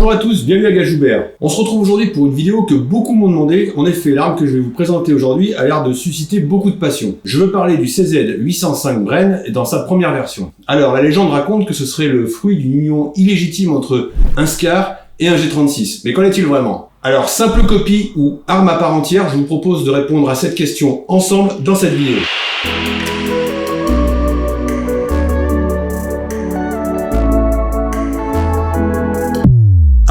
Bonjour à tous, bienvenue à Gajoubert. On se retrouve aujourd'hui pour une vidéo que beaucoup m'ont demandé. En effet, l'arme que je vais vous présenter aujourd'hui a l'air de susciter beaucoup de passion. Je veux parler du CZ805 Bren dans sa première version. Alors, la légende raconte que ce serait le fruit d'une union illégitime entre un SCAR et un G36. Mais qu'en est-il vraiment? Alors, simple copie ou arme à part entière, je vous propose de répondre à cette question ensemble dans cette vidéo.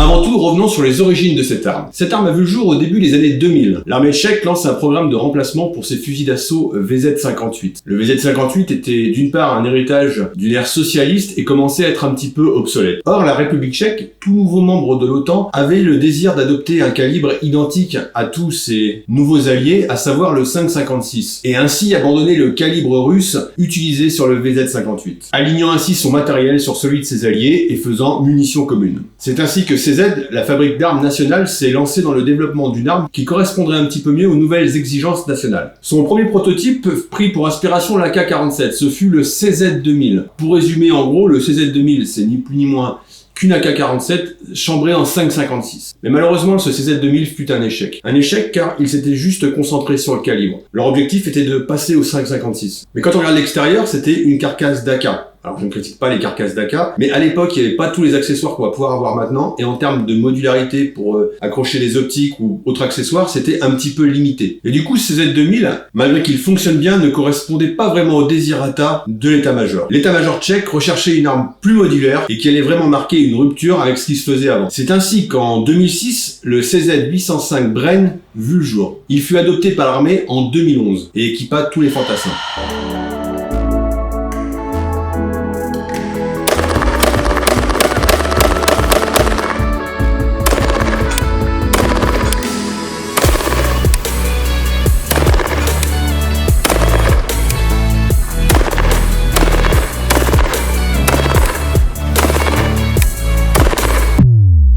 Avant tout, revenons sur les origines de cette arme. Cette arme a vu le jour au début des années 2000. L'armée tchèque lance un programme de remplacement pour ses fusils d'assaut VZ-58. Le VZ-58 était d'une part un héritage d'une ère socialiste et commençait à être un petit peu obsolète. Or, la République tchèque, tout nouveau membre de l'OTAN, avait le désir d'adopter un calibre identique à tous ses nouveaux alliés, à savoir le 5,56, et ainsi abandonner le calibre russe utilisé sur le VZ-58, alignant ainsi son matériel sur celui de ses alliés et faisant munitions communes. C'est ainsi que CZ, la fabrique d'armes nationale, s'est lancée dans le développement d'une arme qui correspondrait un petit peu mieux aux nouvelles exigences nationales. Son premier prototype prit pour inspiration l'AK-47, ce fut le CZ-2000. Pour résumer en gros, le CZ-2000 c'est ni plus ni moins qu'une AK-47 chambrée en 5,56. Mais malheureusement, ce CZ-2000 fut un échec. Un échec car il s'était juste concentré sur le calibre. Leur objectif était de passer au 5,56. Mais quand on regarde l'extérieur, c'était une carcasse d'AK. Alors je ne critique pas les carcasses d'AK, mais à l'époque il n'y avait pas tous les accessoires qu'on va pouvoir avoir maintenant, et en termes de modularité pour accrocher les optiques ou autres accessoires, c'était un petit peu limité. Et du coup ce Z2000, malgré qu'il fonctionne bien, ne correspondait pas vraiment au désirata de l'état-major. L'état-major tchèque recherchait une arme plus modulaire et qui allait vraiment marquer une rupture avec ce qui se faisait avant. C'est ainsi qu'en 2006, le CZ805 Bren vit le jour. Il fut adopté par l'armée en 2011 et équipa tous les fantassins.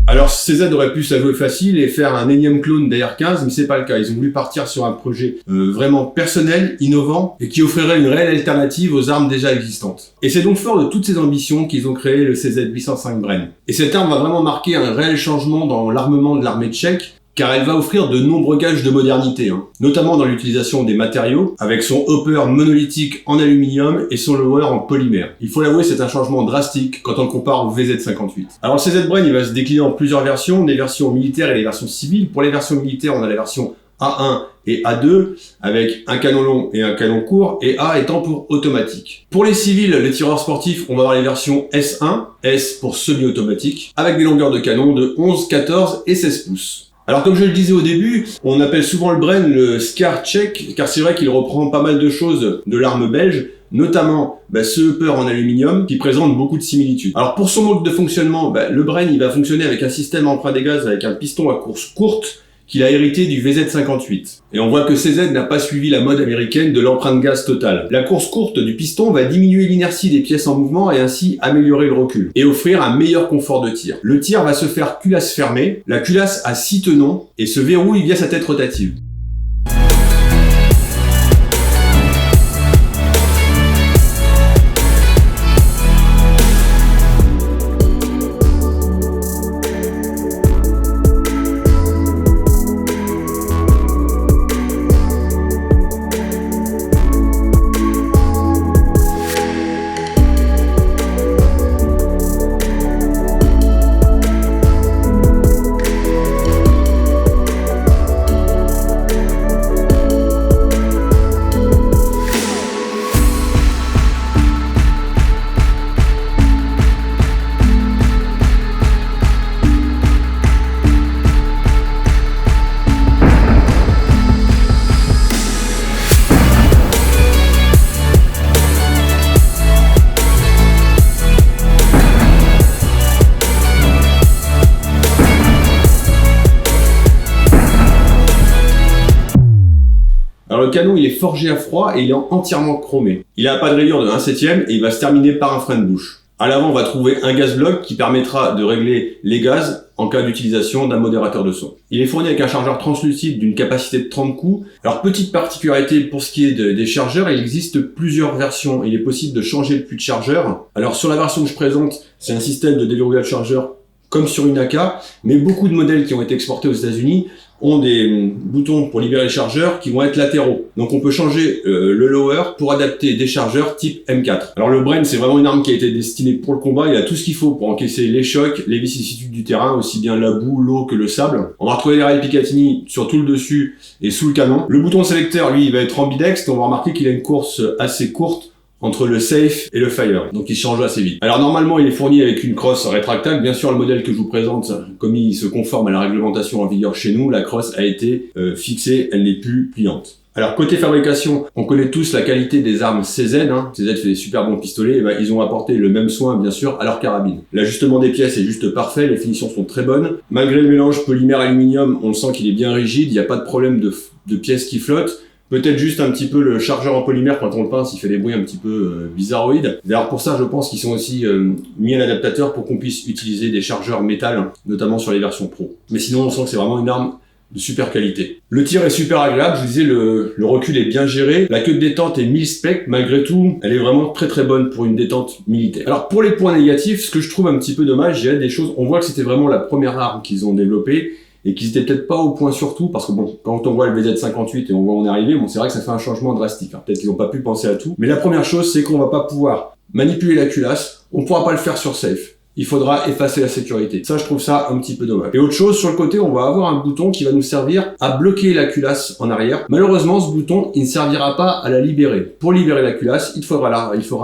Alors CZ aurait pu s'avouer facile et faire un énième clone d'AR-15, mais c'est pas le cas. Ils ont voulu partir sur un projet vraiment personnel, innovant, et qui offrirait une réelle alternative aux armes déjà existantes. Et c'est donc fort de toutes ces ambitions qu'ils ont créé le CZ805 Bren. Et cette arme va vraiment marquer un réel changement dans l'armement de l'armée tchèque, car elle va offrir de nombreux gages de modernité, notamment dans l'utilisation des matériaux, avec son hopper monolithique en aluminium et son lower en polymère. Il faut l'avouer, c'est un changement drastique quand on le compare au VZ-58. Alors le CZ Bren, il va se décliner en plusieurs versions, des versions militaires et des versions civiles. Pour les versions militaires, on a la version A1 et A2, avec un canon long et un canon court, et A étant pour automatique. Pour les civils, les tireurs sportifs, on va avoir les versions S1, S pour semi-automatique, avec des longueurs de canon de 11, 14 et 16 pouces. Alors comme je le disais au début, on appelle souvent le Bren le SCAR tchèque, car c'est vrai qu'il reprend pas mal de choses de l'arme belge, notamment ce hopper en aluminium qui présente beaucoup de similitudes. Alors pour son mode de fonctionnement, le Bren il va fonctionner avec un système à emprunt des gaz avec un piston à course courte qu'il a hérité du VZ-58. Et on voit que CZ n'a pas suivi la mode américaine de l'empreinte gaz totale. La course courte du piston va diminuer l'inertie des pièces en mouvement et ainsi améliorer le recul et offrir un meilleur confort de tir. Le tir va se faire culasse fermée, la culasse a 6 tenons et se verrouille via sa tête rotative. Alors le canon il est forgé à froid et il est entièrement chromé. Il n'a pas de rayure de 1/7 et il va se terminer par un frein de bouche. À l'avant on va trouver un gaz bloc qui permettra de régler les gaz en cas d'utilisation d'un modérateur de son. Il est fourni avec un chargeur translucide d'une capacité de 30 coups. Alors petite particularité pour ce qui est des chargeurs, il existe plusieurs versions. Il est possible de changer le puits de chargeur. Alors sur la version que je présente, c'est un système de déverrouillage chargeur comme sur une AK, mais beaucoup de modèles qui ont été exportés aux États-Unis ont des boutons pour libérer les chargeurs qui vont être latéraux. Donc on peut changer le lower pour adapter des chargeurs type M4. Alors le Bren, c'est vraiment une arme qui a été destinée pour le combat. Il a tout ce qu'il faut pour encaisser les chocs, les vicissitudes du terrain, aussi bien la boue, l'eau que le sable. On va retrouver les rails Picatinny sur tout le dessus et sous le canon. Le bouton sélecteur, lui, il va être ambidextre. On va remarquer qu'il a une course assez courte entre le safe et le fire, donc il change assez vite. Alors normalement il est fourni avec une crosse rétractable, bien sûr le modèle que je vous présente, comme il se conforme à la réglementation en vigueur chez nous, la crosse a été fixée, elle n'est plus pliante. Alors côté fabrication, on connaît tous la qualité des armes CZ, CZ fait des super bons pistolets, et ils ont apporté le même soin bien sûr à leur carabine. L'ajustement des pièces est juste parfait, les finitions sont très bonnes. Malgré le mélange polymère-aluminium, on sent qu'il est bien rigide, il n'y a pas de problème de pièces qui flottent. Peut-être juste un petit peu le chargeur en polymère quand on le pince, il fait des bruits un petit peu bizarroïdes. D'ailleurs pour ça je pense qu'ils sont aussi mis à l'adaptateur pour qu'on puisse utiliser des chargeurs métal, notamment sur les versions pro. Mais sinon on sent que c'est vraiment une arme de super qualité. Le tir est super agréable, je vous disais le recul est bien géré, la queue de détente est mil-spec, malgré tout elle est vraiment très très bonne pour une détente militaire. Alors pour les points négatifs, ce que je trouve un petit peu dommage, il y a des choses, on voit que c'était vraiment la première arme qu'ils ont développée, et qu'ils étaient peut-être pas au point surtout, parce que bon, quand on voit le VZ58 et on voit on est arrivé, bon c'est vrai que ça fait un changement drastique, peut-être qu'ils n'ont pas pu penser à tout, mais la première chose c'est qu'on va pas pouvoir manipuler la culasse, on pourra pas le faire sur safe. Il faudra effacer la sécurité. Ça, je trouve ça un petit peu dommage. Et autre chose, sur le côté, on va avoir un bouton qui va nous servir à bloquer la culasse en arrière. Malheureusement, ce bouton, il ne servira pas à la libérer. Pour libérer la culasse, il faudra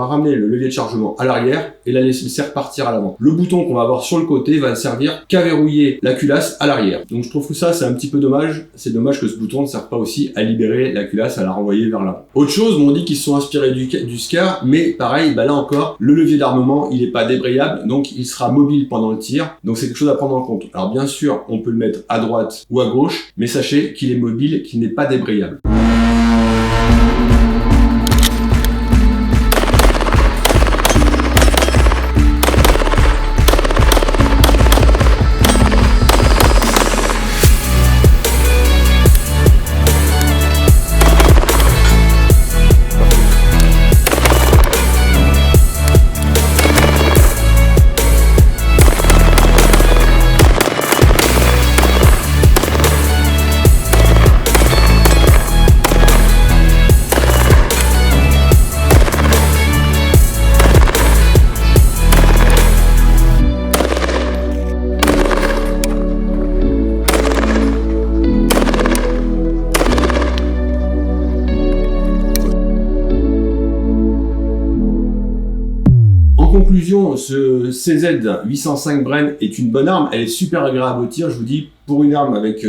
ramener le levier de chargement à l'arrière et la laisser repartir à l'avant. Le bouton qu'on va avoir sur le côté va ne servir qu'à verrouiller la culasse à l'arrière. Donc je trouve que ça, c'est un petit peu dommage. C'est dommage que ce bouton ne serve pas aussi à libérer la culasse, à la renvoyer vers l'avant. Autre chose, on dit qu'ils sont inspirés du SCAR, mais pareil, là encore, le levier d'armement, il n'est pas débrayable, donc il sera mobile pendant le tir, donc c'est quelque chose à prendre en compte. Alors bien sûr, on peut le mettre à droite ou à gauche, mais sachez qu'il est mobile, qu'il n'est pas débrayable. En conclusion, ce CZ805 Bren est une bonne arme, elle est super agréable au tir, je vous dis, pour une arme avec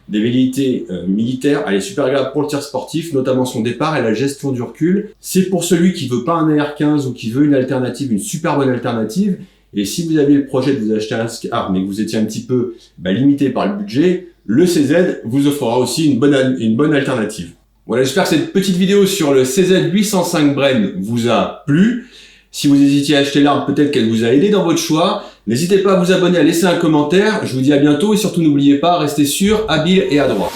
des velléités militaires, elle est super agréable pour le tir sportif, notamment son départ et la gestion du recul. C'est pour celui qui veut pas un AR-15 ou qui veut une alternative, une super bonne alternative. Et si vous avez le projet de vous acheter un SCAR, mais que vous étiez un petit peu limité par le budget, le CZ vous offrira aussi une bonne alternative. Voilà, j'espère que cette petite vidéo sur le CZ805 Bren vous a plu. Si vous hésitiez à acheter l'arme, peut-être qu'elle vous a aidé dans votre choix. N'hésitez pas à vous abonner, à laisser un commentaire. Je vous dis à bientôt et surtout n'oubliez pas, restez sûr, habile et adroit.